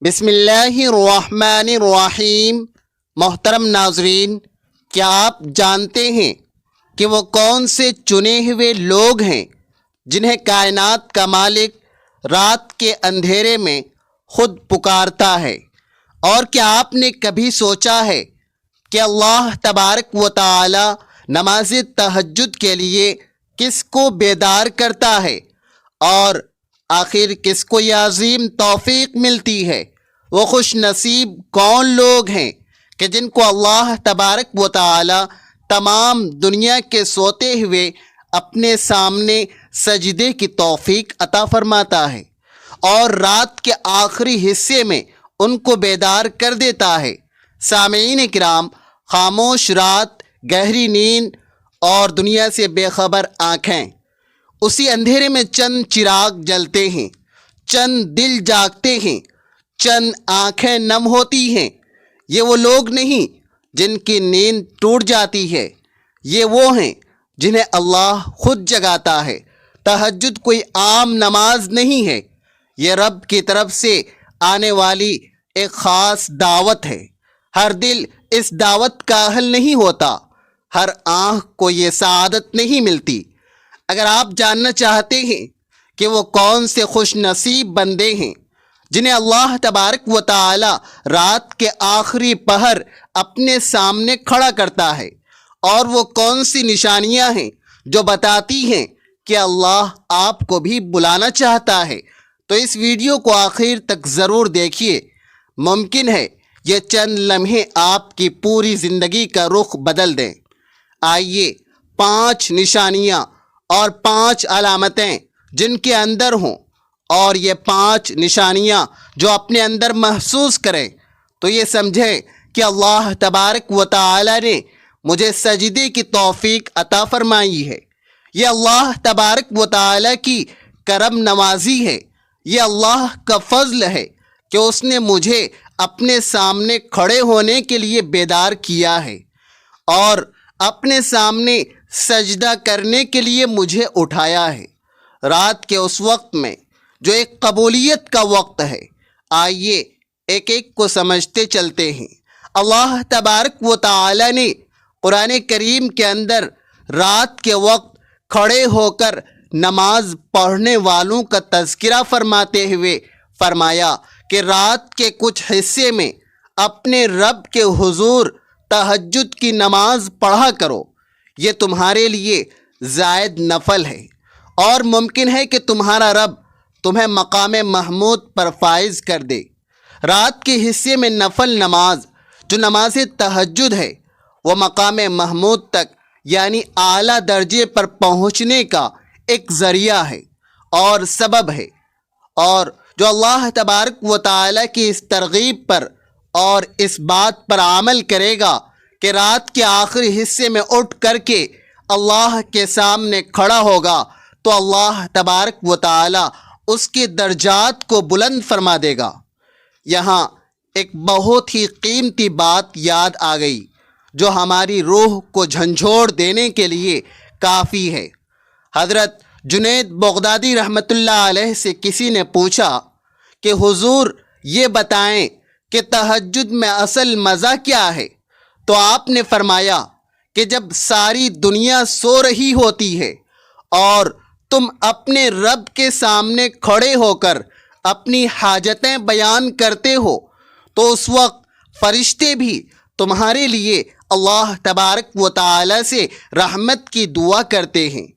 بسم اللہ الرحمن الرحیم۔ محترم ناظرین، کیا آپ جانتے ہیں کہ وہ کون سے چنے ہوئے لوگ ہیں جنہیں کائنات کا مالک رات کے اندھیرے میں خود پکارتا ہے؟ اور کیا آپ نے کبھی سوچا ہے کہ اللہ تبارک و تعالی نماز تہجد کے لیے کس کو بیدار کرتا ہے، اور آخر کس کو یہ عظیم توفیق ملتی ہے؟ وہ خوش نصیب کون لوگ ہیں کہ جن کو اللہ تبارک و تعالی تمام دنیا کے سوتے ہوئے اپنے سامنے سجدے کی توفیق عطا فرماتا ہے اور رات کے آخری حصے میں ان کو بیدار کر دیتا ہے۔ سامعین کرام، خاموش رات، گہری نیند اور دنیا سے بے خبر آنکھیں، اسی اندھیرے میں چند چراغ جلتے ہیں، چند دل جاگتے ہیں، چند آنکھیں نم ہوتی ہیں۔ یہ وہ لوگ نہیں جن کی نیند ٹوٹ جاتی ہے، یہ وہ ہیں جنہیں اللہ خود جگاتا ہے۔ تہجد کوئی عام نماز نہیں ہے، یہ رب کی طرف سے آنے والی ایک خاص دعوت ہے۔ ہر دل اس دعوت کا اہل نہیں ہوتا، ہر آنکھ کو یہ سعادت نہیں ملتی۔ اگر آپ جاننا چاہتے ہیں کہ وہ کون سے خوش نصیب بندے ہیں جنہیں اللہ تبارک و تعالی رات کے آخری پہر اپنے سامنے کھڑا کرتا ہے، اور وہ کون سی نشانیاں ہیں جو بتاتی ہیں کہ اللہ آپ کو بھی بلانا چاہتا ہے، تو اس ویڈیو کو آخر تک ضرور دیکھیے۔ ممکن ہے یہ چند لمحے آپ کی پوری زندگی کا رخ بدل دیں۔ آئیے 5 نشانیاں اور 5 علامتیں جن کے اندر ہوں، اور یہ 5 نشانیاں جو اپنے اندر محسوس کریں تو یہ سمجھیں کہ اللہ تبارک و تعالی نے مجھے سجدے کی توفیق عطا فرمائی ہے۔ یہ اللہ تبارک و تعالی کی کرم نوازی ہے، یہ اللہ کا فضل ہے کہ اس نے مجھے اپنے سامنے کھڑے ہونے کے لیے بیدار کیا ہے اور اپنے سامنے سجدہ کرنے کے لیے مجھے اٹھایا ہے، رات کے اس وقت میں جو ایک قبولیت کا وقت ہے۔ آئیے ایک ایک کو سمجھتے چلتے ہیں۔ اللہ تبارک و تعالی نے قرآن کریم کے اندر رات کے وقت کھڑے ہو کر نماز پڑھنے والوں کا تذکرہ فرماتے ہوئے فرمایا کہ رات کے کچھ حصے میں اپنے رب کے حضور تہجد کی نماز پڑھا کرو، یہ تمہارے لیے زائد نفل ہے، اور ممکن ہے کہ تمہارا رب تمہیں مقام محمود پر فائز کر دے۔ رات کے حصے میں نفل نماز جو نماز تہجد ہے، وہ مقام محمود تک یعنی اعلیٰ درجے پر پہنچنے کا ایک ذریعہ ہے اور سبب ہے، اور جو اللہ تبارک و تعالی کی اس ترغیب پر اور اس بات پر عمل کرے گا کہ رات کے آخری حصے میں اٹھ کر کے اللہ کے سامنے کھڑا ہوگا، تو اللہ تبارک و تعالی اس کے درجات کو بلند فرما دے گا۔ یہاں ایک بہت ہی قیمتی بات یاد آ گئی جو ہماری روح کو جھنجھوڑ دینے کے لیے کافی ہے۔ حضرت جنید بغدادی رحمۃ اللہ علیہ سے کسی نے پوچھا کہ حضور یہ بتائیں کہ تہجد میں اصل مزہ کیا ہے؟ تو آپ نے فرمایا کہ جب ساری دنیا سو رہی ہوتی ہے اور تم اپنے رب کے سامنے کھڑے ہو کر اپنی حاجتیں بیان کرتے ہو، تو اس وقت فرشتے بھی تمہارے لیے اللہ تبارک و تعالی سے رحمت کی دعا کرتے ہیں۔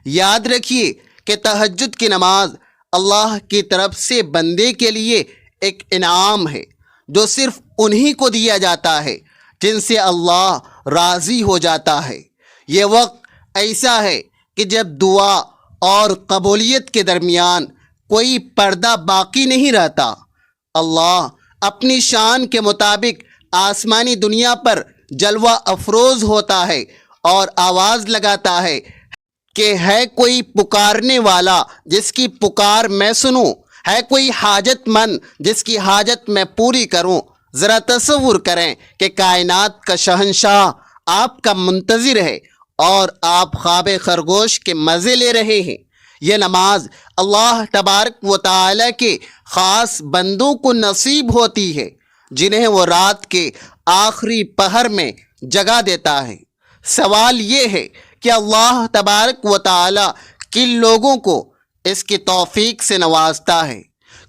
یاد رکھیے کہ تہجد کی نماز اللہ کی طرف سے بندے کے لیے ایک انعام ہے جو صرف انہی کو دیا جاتا ہے جن سے اللہ راضی ہو جاتا ہے۔ یہ وقت ایسا ہے کہ جب دعا اور قبولیت کے درمیان کوئی پردہ باقی نہیں رہتا۔ اللہ اپنی شان کے مطابق آسمانی دنیا پر جلوہ افروز ہوتا ہے اور آواز لگاتا ہے کہ ہے کوئی پکارنے والا جس کی پکار میں سنوں، ہے کوئی حاجت مند جس کی حاجت میں پوری کروں۔ ذرا تصور کریں کہ کائنات کا شہنشاہ آپ کا منتظر ہے اور آپ خواب خرگوش کے مزے لے رہے ہیں۔ یہ نماز اللہ تبارک و تعالی کے خاص بندوں کو نصیب ہوتی ہے جنہیں وہ رات کے آخری پہر میں جگا دیتا ہے۔ سوال یہ ہے کہ اللہ تبارک و تعالی کن لوگوں کو اس کی توفیق سے نوازتا ہے؟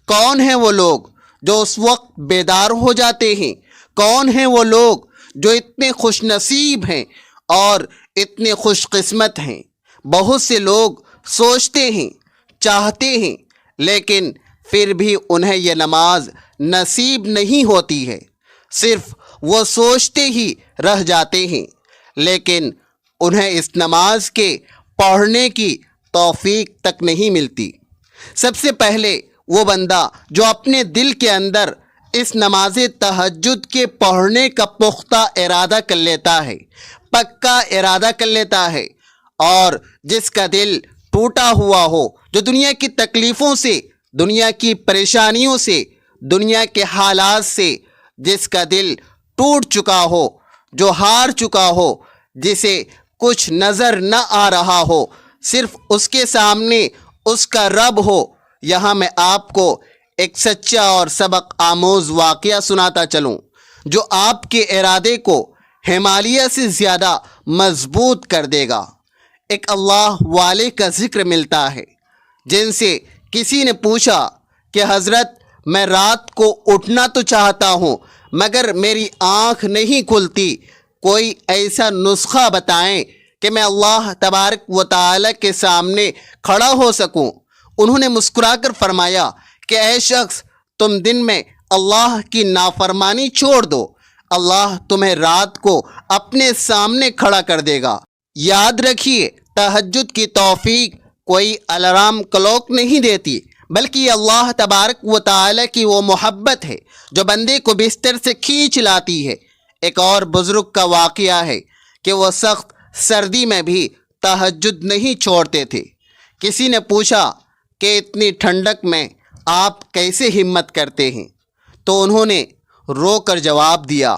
کون ہیں وہ لوگ جو اس وقت بیدار ہو جاتے ہیں؟ کون ہیں وہ لوگ جو اتنے خوش نصیب ہیں اور اتنے خوش قسمت ہیں؟ بہت سے لوگ سوچتے ہیں، چاہتے ہیں، لیکن پھر بھی انہیں یہ نماز نصیب نہیں ہوتی ہے۔ صرف وہ سوچتے ہی رہ جاتے ہیں، لیکن انہیں اس نماز کے پڑھنے کی توفیق تک نہیں ملتی۔ سب سے پہلے وہ بندہ جو اپنے دل کے اندر اس نماز تہجد کے پڑھنے کا پختہ ارادہ کر لیتا ہے، پکا ارادہ کر لیتا ہے، اور جس کا دل ٹوٹا ہوا ہو، جو دنیا کی تکلیفوں سے، دنیا کی پریشانیوں سے، دنیا کے حالات سے جس کا دل ٹوٹ چکا ہو، جو ہار چکا ہو، جسے کچھ نظر نہ آ رہا ہو، صرف اس کے سامنے اس کا رب ہو۔ یہاں میں آپ کو ایک سچا اور سبق آموز واقعہ سناتا چلوں جو آپ کے ارادے کو ہمالیہ سے زیادہ مضبوط کر دے گا۔ ایک اللہ والے کا ذکر ملتا ہے جن سے کسی نے پوچھا کہ حضرت میں رات کو اٹھنا تو چاہتا ہوں مگر میری آنکھ نہیں کھلتی، کوئی ایسا نسخہ بتائیں کہ میں اللہ تبارک و تعالی کے سامنے کھڑا ہو سکوں۔ انہوں نے مسکرا کر فرمایا کہ اے شخص، تم دن میں اللہ کی نافرمانی چھوڑ دو، اللہ تمہیں رات کو اپنے سامنے کھڑا کر دے گا۔ یاد رکھیے، تہجد کی توفیق کوئی الارم کلوک نہیں دیتی، بلکہ یہ اللہ تبارک و تعالی کی وہ محبت ہے جو بندے کو بستر سے کھینچ لاتی ہے۔ ایک اور بزرگ کا واقعہ ہے کہ وہ سخت سردی میں بھی تہجد نہیں چھوڑتے تھے۔ کسی نے پوچھا کہ اتنی ٹھنڈک میں آپ کیسے ہمت کرتے ہیں؟ تو انہوں نے رو کر جواب دیا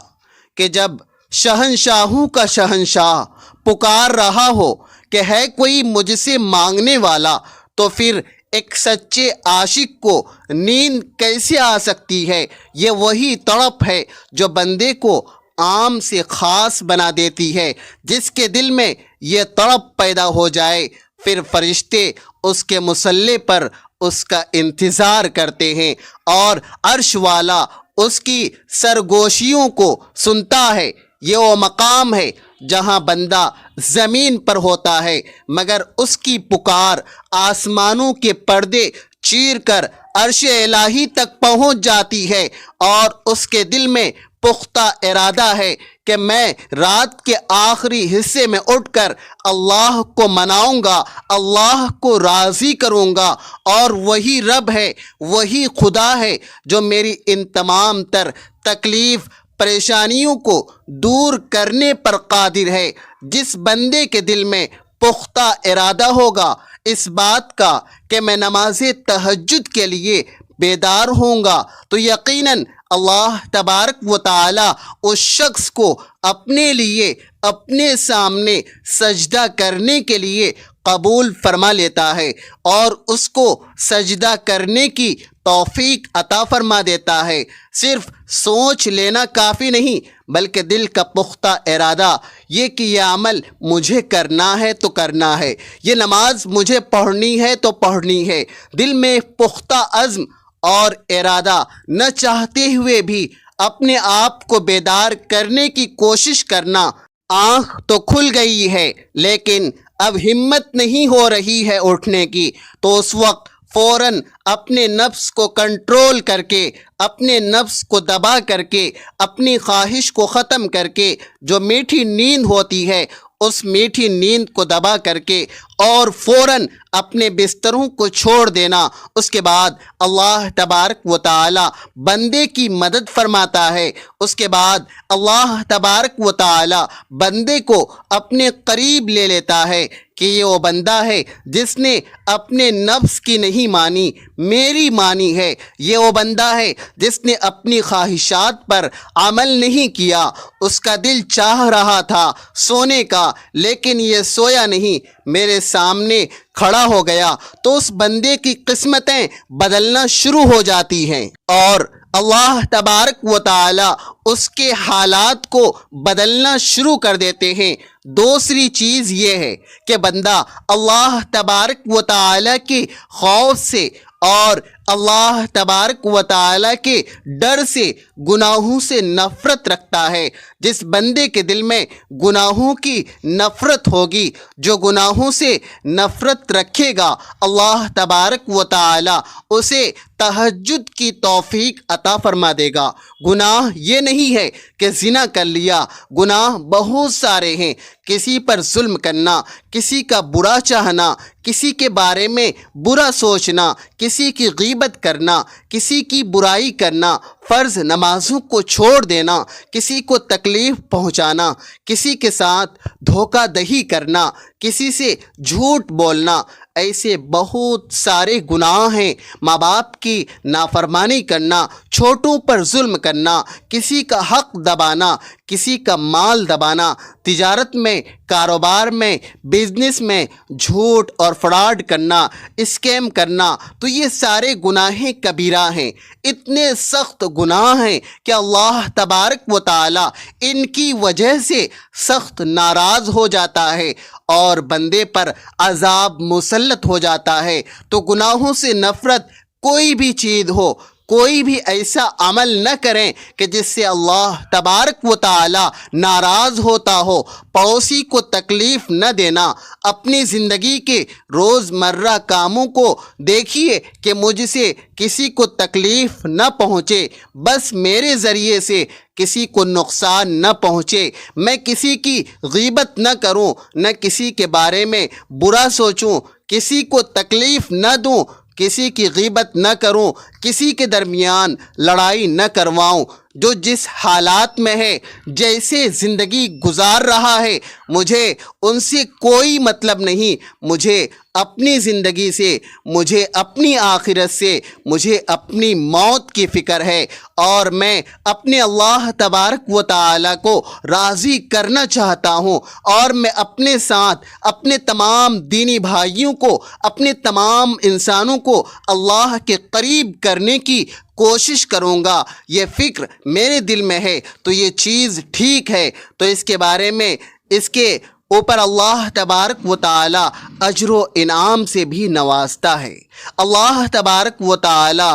کہ جب شہنشاہوں کا شہنشاہ پکار رہا ہو کہ ہے کوئی مجھ سے مانگنے والا، تو پھر ایک سچے عاشق کو نیند کیسے آ سکتی ہے؟ یہ وہی تڑپ ہے جو بندے کو عام سے خاص بنا دیتی ہے۔ جس کے دل میں یہ تڑپ پیدا ہو جائے، پھر فرشتے اس کے مصلی پر اس کا انتظار کرتے ہیں اور عرش والا اس کی سرگوشیوں کو سنتا ہے۔ یہ وہ مقام ہے جہاں بندہ زمین پر ہوتا ہے مگر اس کی پکار آسمانوں کے پردے چیر کر عرش الہی تک پہنچ جاتی ہے، اور اس کے دل میں پختہ ارادہ ہے کہ میں رات کے آخری حصے میں اٹھ کر اللہ کو مناؤں گا، اللہ کو راضی کروں گا، اور وہی رب ہے، وہی خدا ہے جو میری ان تمام تر تکلیف پریشانیوں کو دور کرنے پر قادر ہے۔ جس بندے کے دل میں پختہ ارادہ ہوگا اس بات کا کہ میں نماز تہجد کے لیے بیدار ہوں گا، تو یقیناً اللہ تبارک و تعالی اس شخص کو اپنے لیے اپنے سامنے سجدہ کرنے کے لیے قبول فرما لیتا ہے اور اس کو سجدہ کرنے کی توفیق عطا فرما دیتا ہے۔ صرف سوچ لینا کافی نہیں بلکہ دل کا پختہ ارادہ، یہ کہ یہ عمل مجھے کرنا ہے تو کرنا ہے، یہ نماز مجھے پڑھنی ہے تو پڑھنی ہے۔ دل میں پختہ عزم اور ارادہ نہ چاہتے ہوئے بھی اپنے آپ کو بیدار کرنے کی کوشش کرنا۔ آنکھ تو کھل گئی ہے لیکن اب ہمت نہیں ہو رہی ہے اٹھنے کی، تو اس وقت فوراً اپنے نفس کو کنٹرول کر کے، اپنے نفس کو دبا کر کے، اپنی خواہش کو ختم کر کے، جو میٹھی نیند ہوتی ہے اس میٹھی نیند کو دبا کر کے اور فوراً اپنے بستروں کو چھوڑ دینا۔ اس کے بعد اللہ تبارک و تعالی بندے کی مدد فرماتا ہے۔ اس کے بعد اللہ تبارک و تعالی بندے کو اپنے قریب لے لیتا ہے کہ یہ وہ بندہ ہے جس نے اپنے نفس کی نہیں مانی، میری مانی ہے۔ یہ وہ بندہ ہے جس نے اپنی خواہشات پر عمل نہیں کیا۔ اس کا دل چاہ رہا تھا سونے کا لیکن یہ سویا نہیں، میرے سامنے کھڑا ہو گیا تو اس بندے کی قسمتیں بدلنا شروع ہو جاتی ہیں اور اللہ تبارک و تعالی اس کے حالات کو بدلنا شروع کر دیتے ہیں۔ دوسری چیز یہ ہے کہ بندہ اللہ تبارک و تعالی کے خوف سے اور اللہ تبارک و تعالی کے ڈر سے گناہوں سے نفرت رکھتا ہے۔ جس بندے کے دل میں گناہوں کی نفرت ہوگی، جو گناہوں سے نفرت رکھے گا، اللہ تبارک و تعالی اسے تہجد کی توفیق عطا فرما دے گا۔ گناہ یہ نہیں ہے کہ زنا کر لیا، گناہ بہت سارے ہیں۔ کسی پر ظلم کرنا، کسی کا برا چاہنا، کسی کے بارے میں برا سوچنا، کسی کی غیبت کرنا، کسی کی برائی کرنا، فرض نمازوں کو چھوڑ دینا، کسی کو تکلیف پہنچانا، کسی کے ساتھ دھوکہ دہی کرنا، کسی سے جھوٹ بولنا، ایسے بہت سارے گناہ ہیں۔ ماں باپ کی نافرمانی کرنا، چھوٹوں پر ظلم کرنا، کسی کا حق دبانا، کسی کا مال دبانا، تجارت میں، کاروبار میں، بزنس میں جھوٹ اور فراڈ کرنا، اسکیم کرنا، تو یہ سارے گناہ کبیرہ ہیں۔ اتنے سخت گناہ ہیں کہ اللہ تبارک و تعالی ان کی وجہ سے سخت ناراض ہو جاتا ہے اور بندے پر عذاب مسلط ہو جاتا ہے۔ تو گناہوں سے نفرت کوئی بھی چیز ہو، کوئی بھی ایسا عمل نہ کریں کہ جس سے اللہ تبارک و تعالی ناراض ہوتا ہو۔ پڑوسی کو تکلیف نہ دینا، اپنی زندگی کے روزمرہ کاموں کو دیکھیے کہ مجھ سے کسی کو تکلیف نہ پہنچے، بس میرے ذریعے سے کسی کو نقصان نہ پہنچے، میں کسی کی غیبت نہ کروں، نہ کسی کے بارے میں برا سوچوں، کسی کو تکلیف نہ دوں، کسی کی غیبت نہ کروں، کسی کے درمیان لڑائی نہ کرواؤں۔ جو جس حالات میں ہے، جیسے زندگی گزار رہا ہے، مجھے ان سے کوئی مطلب نہیں۔ مجھے اپنی زندگی سے، مجھے اپنی آخرت سے، مجھے اپنی موت کی فکر ہے اور میں اپنے اللہ تبارک و تعالی کو راضی کرنا چاہتا ہوں، اور میں اپنے ساتھ اپنے تمام دینی بھائیوں کو، اپنے تمام انسانوں کو اللہ کے قریب کرنے کی کوشش کروں گا۔ یہ فکر میرے دل میں ہے تو یہ چیز ٹھیک ہے، تو اس کے بارے میں اس کے اوپر اللہ تبارک و تعالی اجر و انعام سے بھی نوازتا ہے۔ اللہ تبارک و تعالی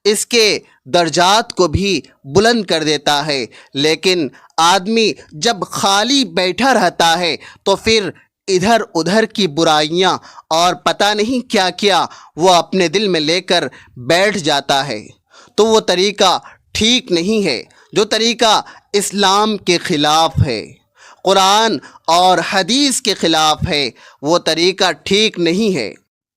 اس کے درجات کو بھی بلند کر دیتا ہے۔ لیکن آدمی جب خالی بیٹھا رہتا ہے تو پھر ادھر ادھر کی برائیاں اور پتہ نہیں کیا کیا وہ اپنے دل میں لے کر بیٹھ جاتا ہے، تو وہ طریقہ ٹھیک نہیں ہے۔ جو طریقہ اسلام کے خلاف ہے، قرآن اور حدیث کے خلاف ہے، وہ طریقہ ٹھیک نہیں ہے۔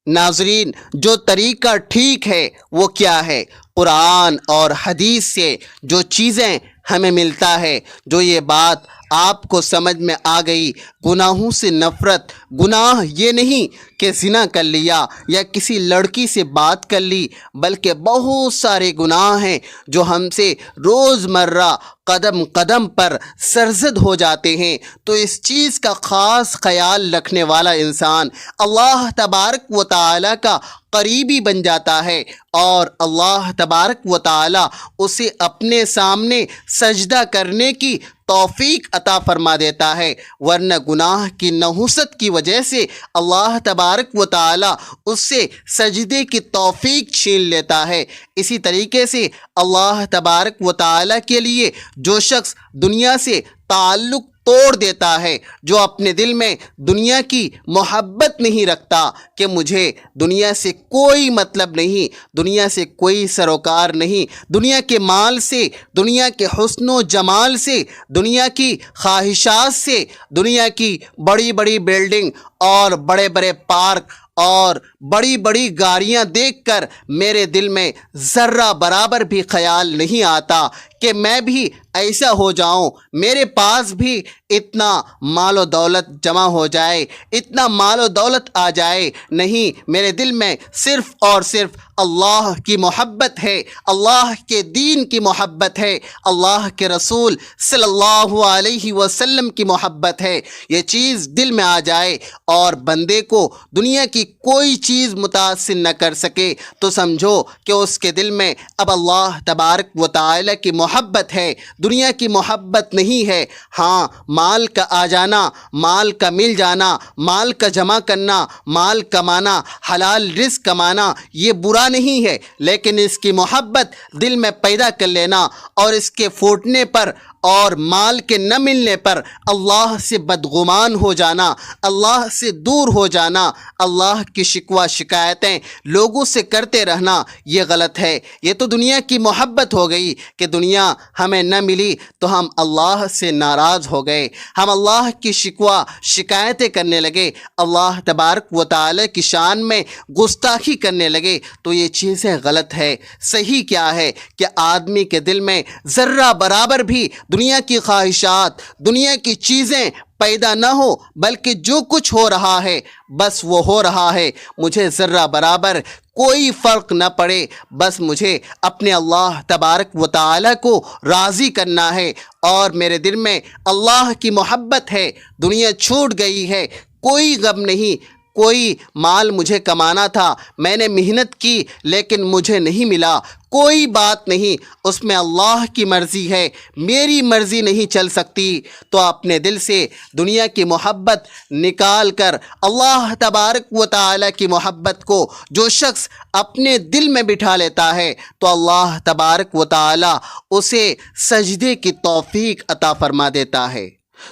ناظرین، جو طریقہ ٹھیک ہے وہ کیا ہے؟ قرآن اور حدیث سے جو چیزیں ہمیں ملتا ہے، جو یہ بات آپ کو سمجھ میں آ گئی، گناہوں سے نفرت۔ گناہ یہ نہیں کہ زنا کر لیا یا کسی لڑکی سے بات کر لی، بلکہ بہت سارے گناہ ہیں جو ہم سے روزمرہ قدم قدم پر سرزد ہو جاتے ہیں۔ تو اس چیز کا خاص خیال رکھنے والا انسان اللہ تبارک و تعالی کا قریبی بن جاتا ہے اور اللہ تبارک و تعالی اسے اپنے سامنے سجدہ کرنے کی توفیق عطا فرما دیتا ہے، ورنہ گناہ کی نحوست کی وجہ سے اللہ تبارک و تعالی اس سے سجدے کی توفیق چھین لیتا ہے۔ اسی طریقے سے اللہ تبارک و تعالی کے لیے جو شخص دنیا سے تعلق توڑ دیتا ہے، جو اپنے دل میں دنیا کی محبت نہیں رکھتا کہ مجھے دنیا سے کوئی مطلب نہیں، دنیا سے کوئی سروکار نہیں، دنیا کے مال سے، دنیا کے حسن و جمال سے، دنیا کی خواہشات سے، دنیا کی بڑی بڑی بلڈنگ اور بڑے بڑے پارک اور بڑی بڑی گاڑیاں دیکھ کر میرے دل میں ذرہ برابر بھی خیال نہیں آتا کہ میں بھی ایسا ہو جاؤں، میرے پاس بھی اتنا مال و دولت جمع ہو جائے، اتنا مال و دولت آ جائے۔ نہیں، میرے دل میں صرف اور صرف اللہ کی محبت ہے، اللہ کے دین کی محبت ہے، اللہ کے رسول صلی اللہ علیہ وسلم کی محبت ہے۔ یہ چیز دل میں آ جائے اور بندے کو دنیا کی کوئی چیز متاثر نہ کر سکے تو سمجھو کہ اس کے دل میں اب اللہ تبارک و تعالی کی محبت ہے، دنیا کی محبت نہیں ہے۔ ہاں، مال کا آ جانا، مال کا مل جانا، مال کا جمع کرنا، مال کمانا، حلال رزق کمانا، یہ برا نہیں ہے، لیکن اس کی محبت دل میں پیدا کر لینا اور اس کے پھوٹنے پر اور مال کے نہ ملنے پر اللہ سے بدگمان ہو جانا، اللہ سے دور ہو جانا، اللہ کی شکوہ شکایتیں لوگوں سے کرتے رہنا، یہ غلط ہے۔ یہ تو دنیا کی محبت ہو گئی کہ دنیا ہمیں نہ ملی تو ہم اللہ سے ناراض ہو گئے، ہم اللہ کی شکوہ شکایتیں کرنے لگے، اللہ تبارک و تعالی کی شان میں گستاخی کرنے لگے، تو یہ چیزیں غلط ہے۔ صحیح کیا ہے کہ آدمی کے دل میں ذرہ برابر بھی دنیا کی خواہشات، دنیا کی چیزیں پیدا نہ ہو، بلکہ جو کچھ ہو رہا ہے بس وہ ہو رہا ہے، مجھے ذرہ برابر کوئی فرق نہ پڑے، بس مجھے اپنے اللہ تبارک و تعالی کو راضی کرنا ہے اور میرے دل میں اللہ کی محبت ہے۔ دنیا چھوٹ گئی ہے، کوئی غم نہیں، کوئی مال مجھے کمانا تھا، میں نے محنت کی لیکن مجھے نہیں ملا، کوئی بات نہیں، اس میں اللہ کی مرضی ہے، میری مرضی نہیں چل سکتی۔ تو اپنے دل سے دنیا کی محبت نکال کر اللہ تبارک و تعالی کی محبت کو جو شخص اپنے دل میں بٹھا لیتا ہے تو اللہ تبارک و تعالی اسے سجدے کی توفیق عطا فرما دیتا ہے۔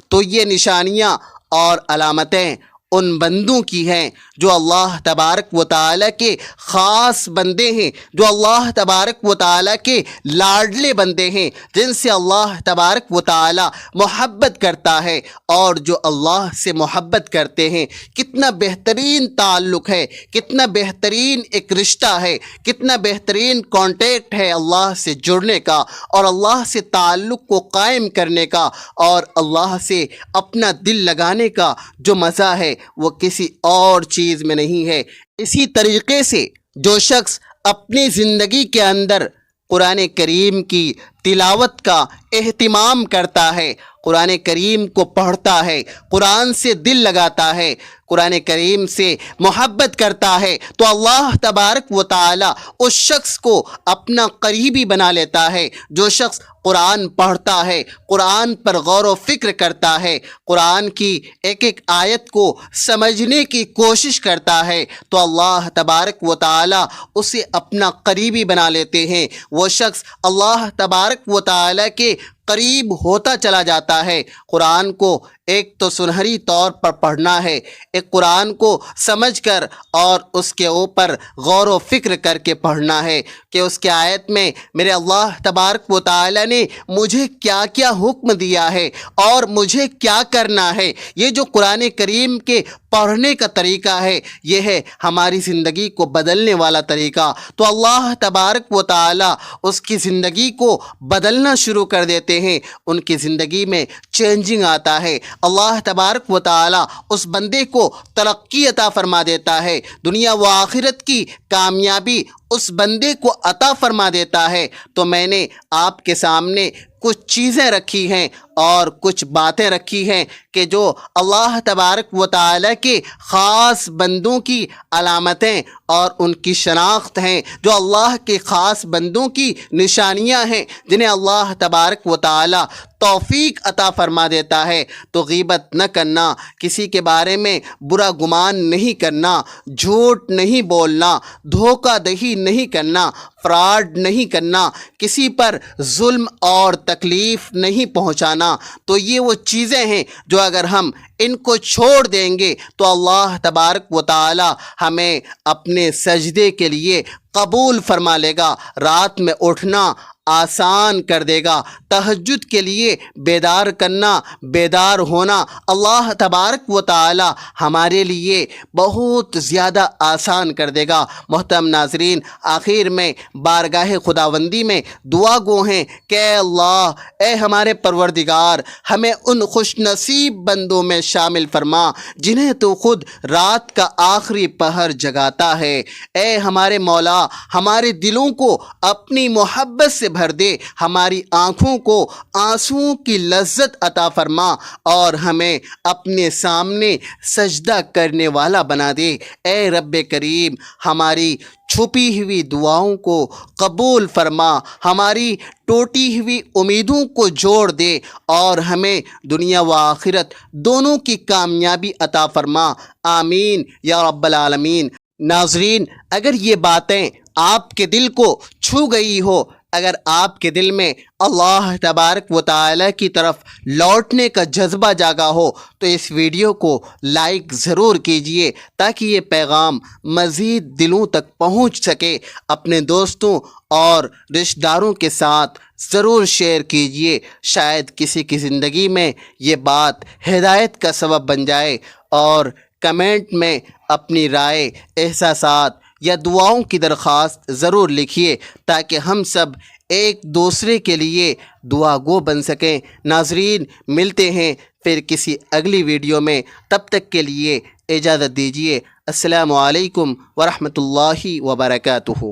تو یہ نشانیاں اور علامتیں ان بندوں کی ہیں جو اللہ تبارک و تعالیٰ کے خاص بندے ہیں، جو اللہ تبارک و تعالیٰ کے لاڈلے بندے ہیں، جن سے اللہ تبارک و تعالیٰ محبت کرتا ہے۔ اور جو اللہ سے محبت کرتے ہیں، کتنا بہترین تعلق ہے، کتنا بہترین ایک رشتہ ہے، کتنا بہترین کانٹیکٹ ہے اللہ سے جڑنے کا اور اللہ سے تعلق کو قائم کرنے کا اور اللہ سے اپنا دل لگانے کا جو مزہ ہے وہ کسی اور چیز میں نہیں ہے۔ اسی طریقے سے جو شخص اپنی زندگی کے اندر قرآن کریم کی تلاوت کا اہتمام کرتا ہے، قرآن کریم کو پڑھتا ہے، قرآن سے دل لگاتا ہے، قرآن کریم سے محبت کرتا ہے، تو اللہ تبارک و تعالی اس شخص کو اپنا قریبی بنا لیتا ہے۔ جو شخص قرآن پڑھتا ہے، قرآن پر غور و فکر کرتا ہے، قرآن کی ایک ایک آیت کو سمجھنے کی کوشش کرتا ہے، تو اللہ تبارک و تعالی اسے اپنا قریبی بنا لیتے ہیں۔ وہ شخص اللہ تبارک و تعالی کے قریب ہوتا چلا جاتا ہے۔ قرآن کو ایک تو سنہری طور پر پڑھنا ہے، ایک قرآن کو سمجھ کر اور اس کے اوپر غور و فکر کر کے پڑھنا ہے کہ اس کے آیت میں میرے اللہ تبارک و تعالی نے مجھے کیا کیا حکم دیا ہے اور مجھے کیا کرنا ہے۔ یہ جو قرآن کریم کے پڑھنے کا طریقہ ہے، یہ ہے ہماری زندگی کو بدلنے والا طریقہ۔ تو اللہ تبارک و تعالی اس کی زندگی کو بدلنا شروع کر دیتے ہیں، ان کی زندگی میں چینجنگ آتا ہے۔ اللہ تبارک و تعالی اس بندے کو ترقی عطا فرما دیتا ہے، دنیا و آخرت کی کامیابی اس بندے کو عطا فرما دیتا ہے۔ تو میں نے آپ کے سامنے کچھ چیزیں رکھی ہیں اور کچھ باتیں رکھی ہیں کہ جو اللہ تبارک و تعالی کے خاص بندوں کی علامتیں اور ان کی شناخت ہیں، جو اللہ کے خاص بندوں کی نشانیاں ہیں جنہیں اللہ تبارک و تعالی توفیق عطا فرما دیتا ہے۔ تو غیبت نہ کرنا، کسی کے بارے میں برا گمان نہیں کرنا، جھوٹ نہیں بولنا، دھوکہ دہی نہیں کرنا، فراڈ نہیں کرنا، کسی پر ظلم اور تکلیف نہیں پہنچانا۔ تو یہ وہ چیزیں ہیں جو اگر ہم ان کو چھوڑ دیں گے تو اللہ تبارک و تعالی ہمیں اپنے سجدے کے لیے قبول فرما لے گا۔ رات میں اٹھنا آسان کر دے گا۔ تہجد کے لیے بیدار کرنا، بیدار ہونا اللہ تبارک و تعالی ہمارے لیے بہت زیادہ آسان کر دے گا۔ محترم ناظرین، آخر میں بارگاہ خداوندی میں دعا گو ہیں کہ اے اللہ، اے ہمارے پروردگار، ہمیں ان خوش نصیب بندوں میں شامل فرما جنہیں تو خود رات کا آخری پہر جگاتا ہے۔ اے ہمارے مولا، ہمارے دلوں کو اپنی محبت سے بھر دے، ہماری آنکھوں کو آنسوؤں کی لذت عطا فرما اور ہمیں اپنے سامنے سجدہ کرنے والا بنا دے۔ اے رب کریم، ہماری چھپی ہوئی دعاؤں کو قبول فرما، ہماری ٹوٹی ہوئی امیدوں کو جوڑ دے اور ہمیں دنیا و آخرت دونوں کی کامیابی عطا فرما، آمین یا رب العالمین۔ ناظرین، اگر یہ باتیں آپ کے دل کو چھو گئی ہو، اگر آپ کے دل میں اللہ تبارک و تعالی کی طرف لوٹنے کا جذبہ جاگا ہو تو اس ویڈیو کو لائک ضرور کیجئے تاکہ یہ پیغام مزید دلوں تک پہنچ سکے۔ اپنے دوستوں اور رشتہ داروں کے ساتھ ضرور شیئر کیجئے، شاید کسی کی زندگی میں یہ بات ہدایت کا سبب بن جائے۔ اور کمنٹ میں اپنی رائے، احساسات یا دعاؤں کی درخواست ضرور لکھیے تاکہ ہم سب ایک دوسرے کے لیے دعا گو بن سکیں۔ ناظرین، ملتے ہیں پھر کسی اگلی ویڈیو میں، تب تک کے لیے اجازت دیجیے۔ السلام علیکم ورحمۃ اللہ وبرکاتہ۔